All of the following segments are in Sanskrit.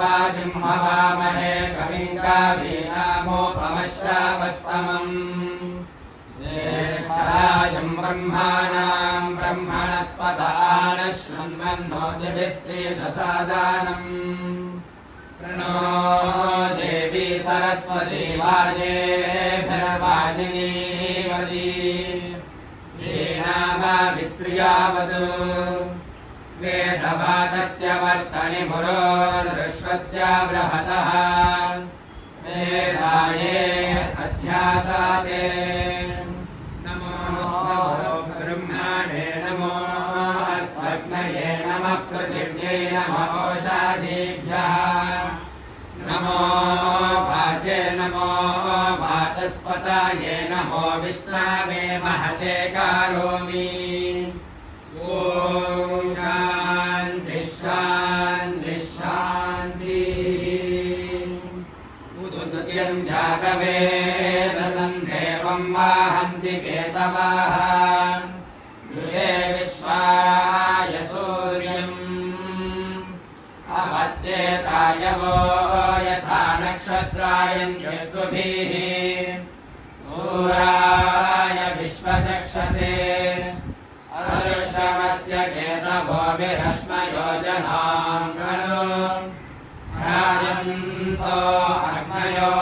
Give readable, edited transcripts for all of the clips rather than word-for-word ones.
वाजिं हवामहे कविं कवीनामुपमश्रावस्तमम् ज्येष्ठराजं ब्रह्माणां ब्रह्मणस्पदान शृण्वन्नोतिभिः सीदसादानम् प्रणो देवी सरस्वती वाजेभिर्वाजिनीवती वीणामावित्र्यावतु वेदवादस्य वर्तनि मुरोर्विश्वस्य बृहतः वेदाये अध्यासाते नमो ब्रह्मणे नमो अस्मग्नये नमः पृथिव्यै नमो ओषाधीभ्यः नमो वाचे नमो वाचस्पताये नमो विष्णवे महते करोमि ॐ शान्ति शान्ति शान्तिः उदुद्यं जातवेदसं देवं वाहन्ति केतवाः ऋषे विश्वाय सूर्यम् अपत्येताय वो यथा नक्षत्रायन्त्युभिः सूराय विश्वचक्षसे अदृष्टमस्य केतवोभिरश्मयो जनाङ्गनो ध्यायन्तो अग्नयो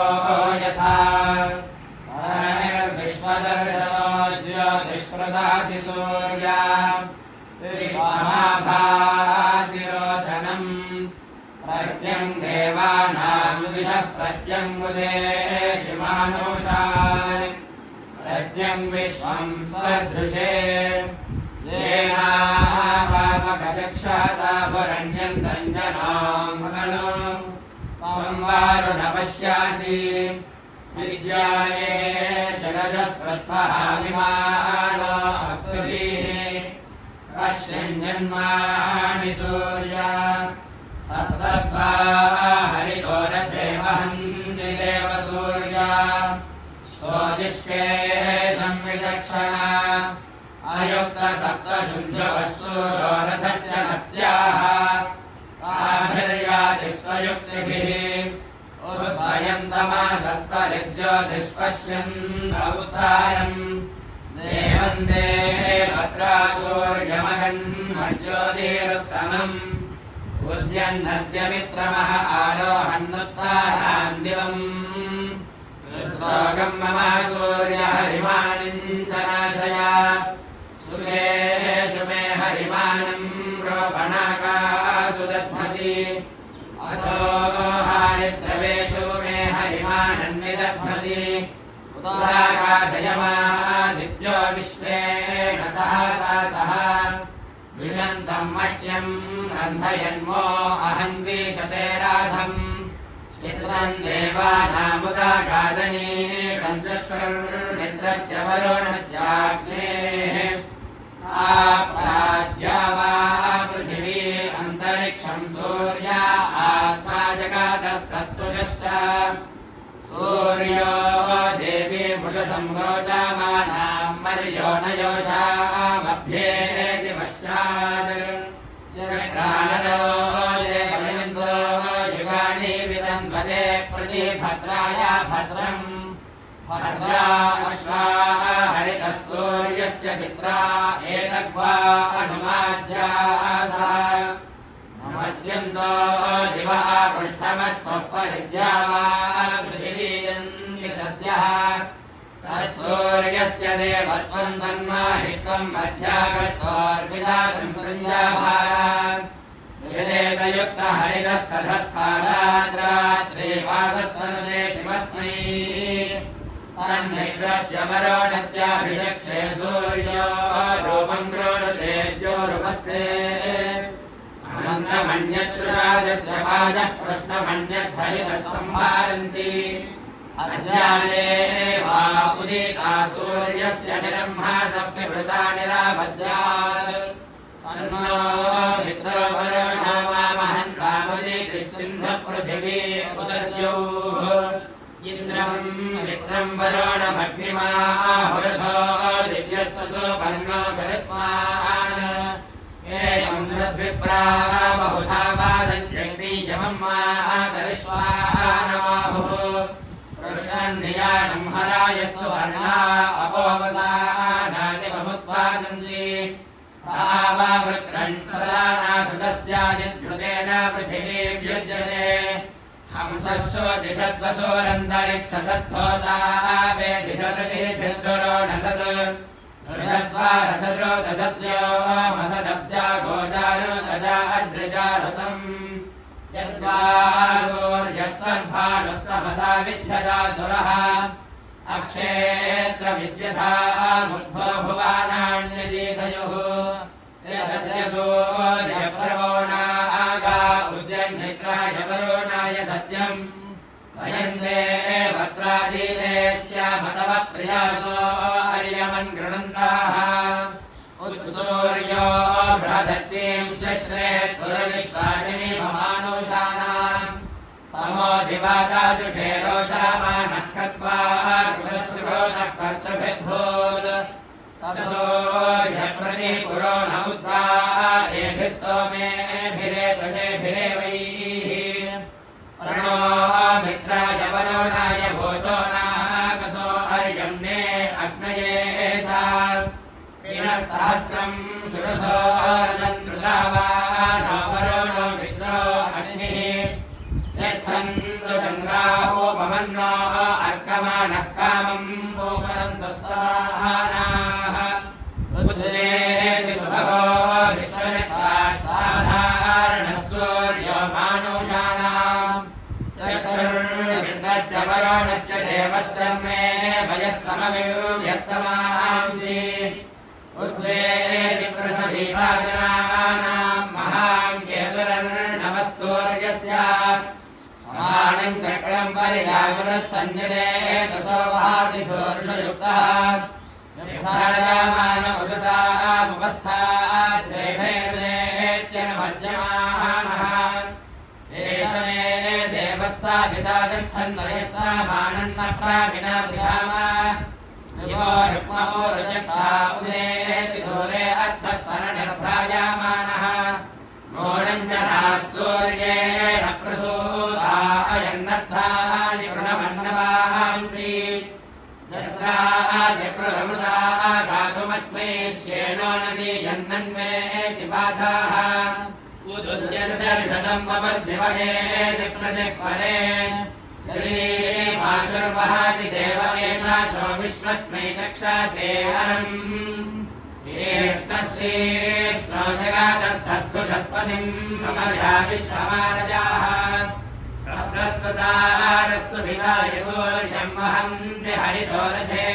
यथा विश्वदर्शनो ज्योतिष्प्रदासि सूर्या विश्वमाभासि रोचनम् प्रत्यं देवानां दिशः प्रत्यङ्गुदेशि मानुषान् प्रत्यं विश्वं सदृशे येनावापकचक्षसा पुरण्यन्तं जनाङ्गनो त्वं वारुण पश्यासि विद्याये शरजस्वत्वः विमानो अक्तुभिः पश्यन्यन्मानि सूर्या सप्तत्वा हरितो रथे वहन्ति देवसूर्या स्वदिष्टे संविचक्षणा अयुक्तसप्तशुञ्जवः सूरो रथस्य नत्याः ताभिर्याति स्वयुक्तिभिः उद्भयन्तमासस्परिज्योतिष्पश्यन् उत्तारम् देवं देवत्रा सूर्यमगन्मज्योतिरुत्तमम् उद्यन्नद्यमित्रमः आरोहन्नुत्तारान् दिवम् ऋत्रोगं मम सूर्यहरिमानिं च नाशय सुरेषु मे हरिमानं रोपणाकासु दध्मसि अतो हारिद्रवेषु मे हरिमानं निदध्मसि उदागाधयमादित्यो विश्वेन सहसा सह विशन्तं मह्यं रन्धयन्मो अहं द्विषते राधम् चित्रं देवानामुदागादनीकं चक्षुर्निद्रस्य वरुणस्याग्नेः आप्राद्या वा पृथिवी अन्तरिक्षं सूर्या आत्मा जगातस्तस्तुषश्च सूर्यो देवी मुषसंरोचमानां मर्यो न योषामभ्येति पश्चात् जगत्रानरो देवयन्द्रो युगानि विदन्वते प्रतिभद्राय भद्रम् भद्रा अश्वा हरितः सूर्यस्य चित्रा एतद्वा अनुमाद्यासा नमस्यन्तो दिवः पृष्ठमस्तः परिद्यावागृहीयन्ति सद्यः तत्सूर्यस्य देवत्वं तन्माहित्वं मध्यागत्वार्पिदातं संजाभार विवेदयुक्तहरितः सधस्फाराद्रात्रिवासस्तनुते शिवस्मै तन्निग्रस्य वरुणस्याभिचक्षे सूर्यो रूपं गृह्णते द्योरुपस्थे अनन्तमन्यत्तुषादस्य पादः कृष्णमन्यद्धरितः संहारन्ति अध्याये वा उदिता सूर्यस्य निरम्भासप्यभृता निरापद्यात् तन्नो मित्रो वरुणो वामहन् वामुदीति सिन्धपृथिवी उदद्योः इन्द्रं मित्रं वरुणमग्निमाहुरथो दिव्यस्य सुपर्णो गरुत्मान् एवं सद्विप्रा बहुधा वादन्त्यग्नियमम् यस्सु वर्णा अपोवसानादिवमुत्पादन्ति तावावृत्रन् सदा नाथुतस्यादिद्धृतेन पृथिवीव्युज्यते हंसस्योतिषद्वसोरन्तरिक्षसद्धोता वेदिशतुरो नसत् ऋषद्वारसद्रो दसद्यो मसदब्जा गोचारो दजा अद्रिजारुतम् यद्वासूर्यस्वर्भानुस्तमसा विद्यजा सुरः अक्षेत्रविद्यथा मुग्धो भुवानान्यजीतयुः सूर्यप्रवोणागा उद्यन्नित्राय वरुणाय सत्यम् वयन्ते भद्रादीने स्यामतव प्रियासो अर्यमन् गृणन्ताः उत्सूर्यो बृहदच्चीं श्रेत् पुरविश्वानिनि ममानुषाणाम् समोधिवादाजुषे रोषामानः कृत्वा कृतस्रोतः कर्तृभिर्भूत् सूर्यप्रति पुरो न उद्गा एभिस्तोमेभिरेतुषेभिरेवैः प्रणो मित्राय वरुणाय भोजो नागसो अर्यम्ने अग्नये च सहस्रम् सुरथो अर्जन्तृदावानो वरुणो मित्रो अग्निः यच्छन्तु चन्द्राहोपमन्नो अर्कमानः कामम् गोपरन्तु स्तवानाः उद्वेति सुभगो विश्वरक्षाः साधारणः सूर्यो मानुषाणाम् चक्षुर्मित्रस्य वरुणस्य देवश्च मे वयः समविव्यक्तमांसि उद्वेति प्रसभीभाजनानाम् महाङ्गेतुरर्णवः सूर्यस्य समानम् चक्रम् पर्यावृतः सन्निधे दशोभादिभूर्षयुक्तः विभाजमान उषसामुपस्थाद्रेभैर्देत्यनुमज्यमानः एष मे देवः सा पिता गच्छन्वयः सा मानन्न प्राविनाधिधामा दिवो रुक्मो रजक्षा उदेति दूरे अर्थस्तननिर्भ्राजामानः मोणञ्जनाः सूर्येण प्रसूता अयन्नर्थानि प्रणवन्नवांसि यत्रा चक्रुरमृता गातुमस्मै श्येनो नदी यन्नन्वेति बाधाः उदुद्यन्तर्षदम् वपद्दिवगेति प्रतिपरे माशुर्वहाति देववेदाशो विश्वस्मै चक्षासे हरम् श्रेष्ठश्रेष्ठो जगातस्थस्थुषस्पतिम् समर्या विश्वमारजाः सप्तस्वसारस्सु विलाय सूर्यम् वहन्ति हरितो रथे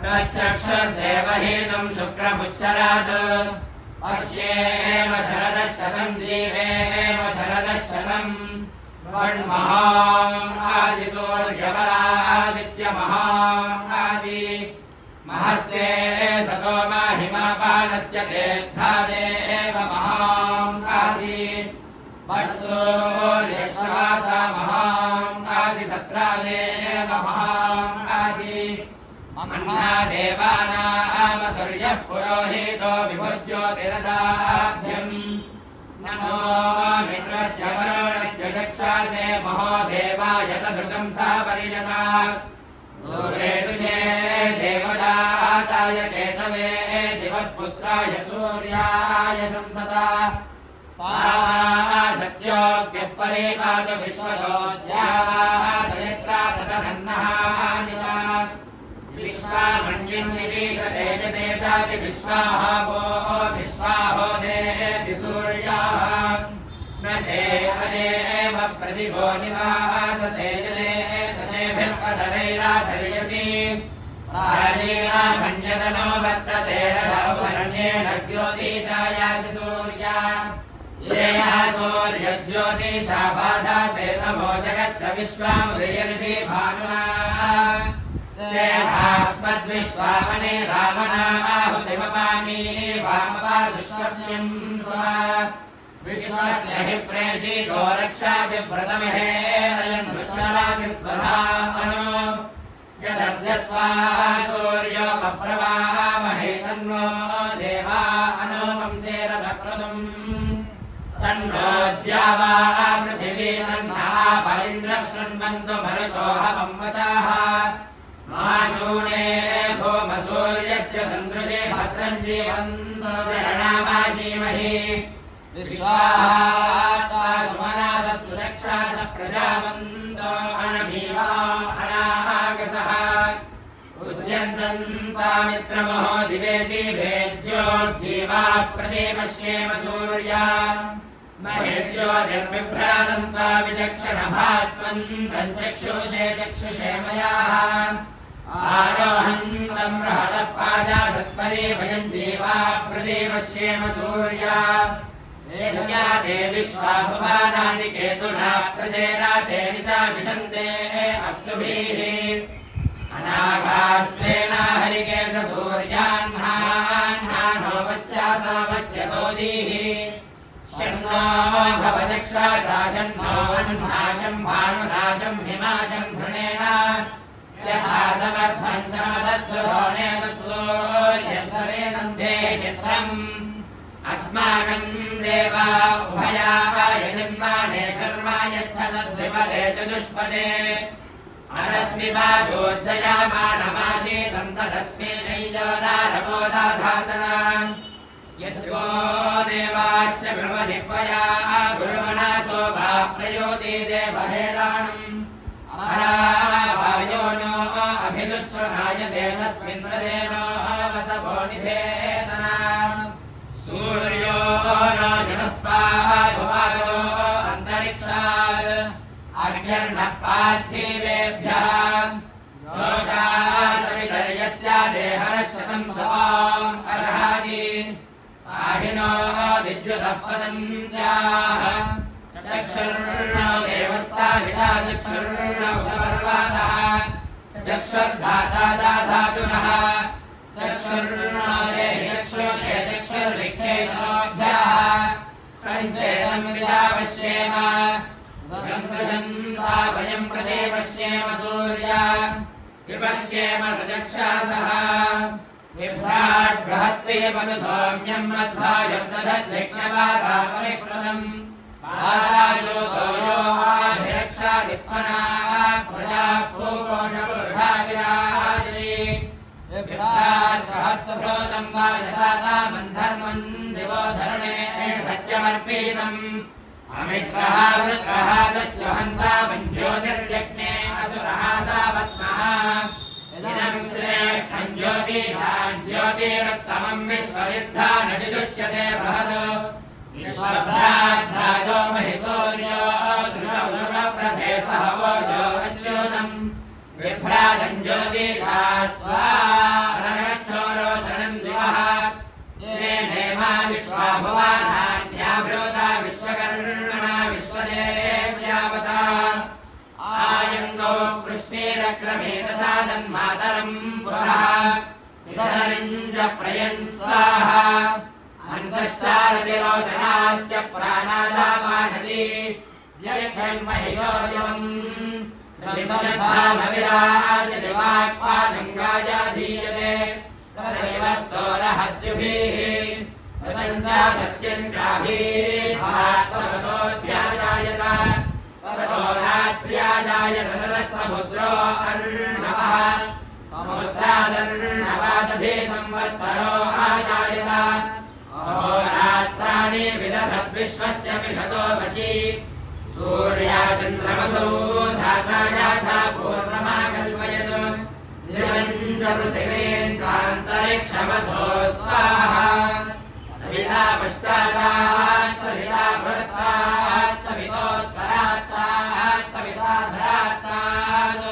तच्चक्षुर्देवहीनम् शुक्रमुच्चरात् पश्येम शरदः शतम् जीवेम शरदः शतम् वन्महाम् आसि सूर्यबलादित्यमहाम् आसि महस्ते सतो माहिमापानस्य तेऽर्थादेव महाम् आसि वट्सूर्यश्वासा महाम् आसि सत्रादेव महाम् आसि मह्ना देवानाम सूर्यः पुरोहितो विभुज्योतिरदाभ्यम् नमो मित्रस्य वरुणस्य चक्षासे महो देवाय तदृतम् सा परिजता दूरेदुषे देवदाताय केतवे दिवस्पुत्राय सूर्याय संसदा सा सत्योऽप्यः परिपातु विश्वतोऽध्यासयत्रा ततरन्नः विश्वामन्यन्निवीशते जते चाति विश्वाहो विश्वाहो देति सूर्याः न ते अदेव प्रतिभो निवासते जले दशेभिर्पदरैराधर्यसि प्राचीनामन्यतनो वर्तते रघुरण्येन ज्योतिषायासि सूर्या येन सूर्यज्योतिषा बाधासे तमो जगच्च विश्वामुदयर्षि भानुना तेनास्मद्विश्वामने रामनाहुतिमपामि वामपादुष्वप्न्यम् स्वा विश्वस्य हि प्रेषितो रक्षासि व्रतमिहेरयन् वृक्षरासि स्वधामनो यदद्यत्वा सूर्योपप्रवामहे तन्नो देवा अनुमंसेरदक्रतुम् तन्नोऽद्यावा पृथिवी तन्नाप इन्द्रः शृण्वन्तु मरुतो हवं वचाः सूने भूमसूर्यस्य सन्दृशे भद्रं जीवन्तो जरणामाशीमहि विश्वात्मा सुमनासः सुरक्षासः प्रजावन्तो अनमीवा अनागसः उद्यन्तन्तामित्रमहो दिवे दिवेद्योर्जीवाः प्रदेपश्येम सूर्या महेज्योतिर्बिभ्राजन्ता विचक्षणभास्वन्तं चक्षुषे चक्षुषे मयाः आरोहन्तं बृहदः पादासस्परे वयं जीवाः प्रदेपश्येम सूर्या यस्या ते विश्वा भुवानानि केतुना प्रजेना ते निचा विशन्ते अक्लुभिः अनागास्त्वेना हरिकेश सूर्याह्नान्नानो वस्यासावस्य सोजीः शन्नो भवदक्षासा शन्नो अन्नाशं भानुनाशं हिमाशं घृणेन यथा समर्थं चमसद्गुरोणेन सूर्यन्तरेनन्धे चित्रम् अस्माकं देवा उभयाः यजन्माने शर्मा यच्छनद्विपदे चतुष्पदे अनद्विवादोज्जयामानमाशीतं तदस्मे शैलोदारबोधाधातना यद्गो देवाश्च ब्रह्मधिपया गुरुमनासो वा प्रयोति देवहेलाणम् अमरावायो नो अभिदुच्छ्रणाय देवस्मिन्द्रदेनो वसवो निधेतना सूर्यो नो नमस्पादुवादो अन्तरिक्षात् अग्निर्नः पार्थिवेभ्यः जोषा सवितर्यस्य देहरशतं सवाम् अर्हाति आहिनो विद्युतः पतन्त्याः चक्षुर्नो देवस्साविता चक्षुर्नो उदपर्वातः चक्षुर्धाता दाधातुनः चक्षुर्नो देहि चक्षुषे चक्षुर्लिखे नमोभ्यः सञ्चेतं विदापश्येम सन्दृशन्ता वयं प्रदेपश्येम सूर्या विपश्येम रजक्षासः विभ्राट् बृहत्सेवनु सौम्यं मध्वायुर्दधद्विघ्नवादापविकृतम् पादायोतो यो आभिरक्षादित्मना प्रजाः पूपोषपुरुषा विराजति विभ्राट् बृहत्सभृतं वाजसातामन्धर्मं दिवो धरणे सत्यमर्पितम् अमित्रः वृत्रः दस्यो हन्ता ज्योतिर्यज्ञे असुरः सावत्नः इदं श्रेष्ठं ज्योतिषां ज्योतिरुत्तमं विश्वयुद्धानजुजुच्यते बृहद् विश्वभ्राड्राजो महिसूर्यो दृशौर्वप्रथे सह वोजो अच्युतं विभ्राजं ज्योतिषा स्वारणक्षोरोचनं दिवः ये नेमा विश्वा भुवानान्याभ्योता विश्वकर्मणा विश्वदेव्यावता आयङ्गो कृष्णेरक्रमेतसादन्मातरं पुरः पितरञ्च प्रयन् स्वाहा अन्तश्चारतिरोचनास्य प्राणादामानदी व्यक्षन्महिषोऽयम् विराजदिवाक्पादङ्गायाधीयते तदेव स्तोरहद्युभिः तदञ्चा सत्यं चाभिर्भात्वसोऽध्याजायत ततो रात्र्याजायत ततः समुद्रो अर्णवः समुद्रादर्णवादधे संवत्सरो आजायत अहोरात्राणि विदधद्विश्वस्य मिषतो वशी सूर्याचन्द्रमसौ धाता याथा पूर्वमाकल्पयत् दिवञ्च पृथिवीं चान्तरिक्षमथो स्वाहा सविता पश्चादात् सविता पुरस्तात् सवितोत्तरात्तात् सविता धरात्तात्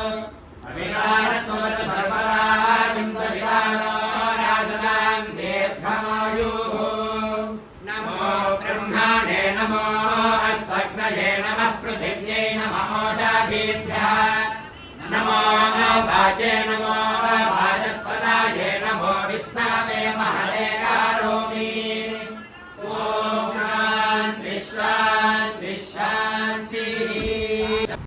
सवितारस्वत सर्वदां सवितानो राजनां दीर्घमायुः नमो ब्रह्मणे नमो अस्मग्नये नमः पृथिव्यै नमो ओषधीभ्यः नमो वाचे नमो